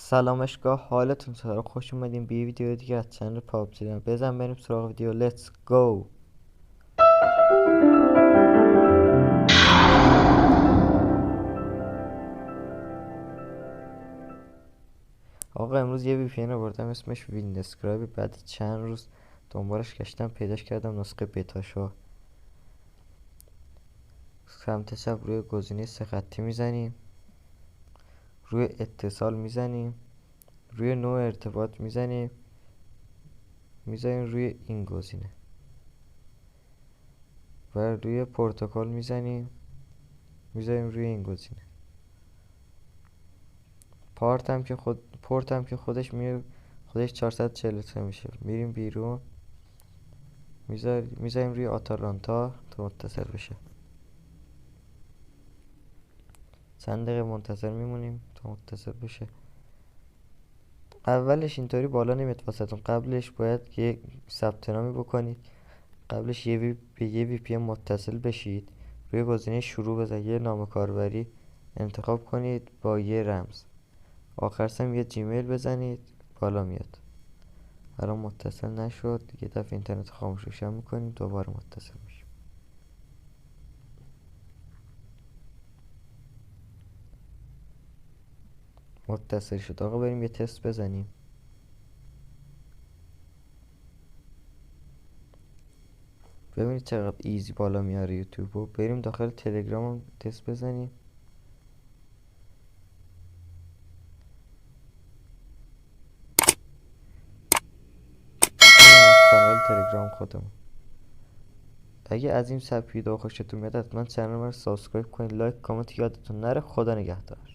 سلامشگاه، حالتون چطور؟ خوش اومدین به یه ویدیو دیگه از چنل پابجی. بزن بریم سراغ ویدیو. لیتس گو. آقا امروز یه وی پی ان آوردم اسمش ویندسکرایب. بعد چند روز دنبالش گشتم پیداش کردم نسخه بتاشو. سمت چپ روی گزینه سه خطی میزنیم، روی اتصال میزنیم، روی نوع ارتباط میزنیم روی این گزینه و روی پروتکل میزنیم روی این گزینه. پورت هم که خودش 443 میشه. میریم بیرون، میذاریم روی آتالانتا تا متصل بشه. چند دقیقه منتظر میمونیم تا متصل بشه. اولش اینطوری بالا نمیاد واسهتون. قبلش باید یه ثبت نامی بکنید. قبلش به یه وی پی ان متصل بشید. روی گزینه شروع بزنید، یه نام کاربری انتخاب کنید با یه رمز. آخر سم یه جیمیل بزنید، بالا میاد. الان متصل نشد. یه دفعه اینترنت خاموش روشن میکنیم، دوباره متصل میشیم. متصل شد. آقا بریم یه تست بزنیم. ببینید چقدر ایزی بالا میاره یوتیوبو. بریم داخل تلگرام تست بزنیم. اینم از کانال تلگرام خودمون. اگه از این سبک ویدیو خوشتون میاد حتما چنل رو سابسکرایب کنید، لایک کامنت یادتون نره. خدا نگهدار.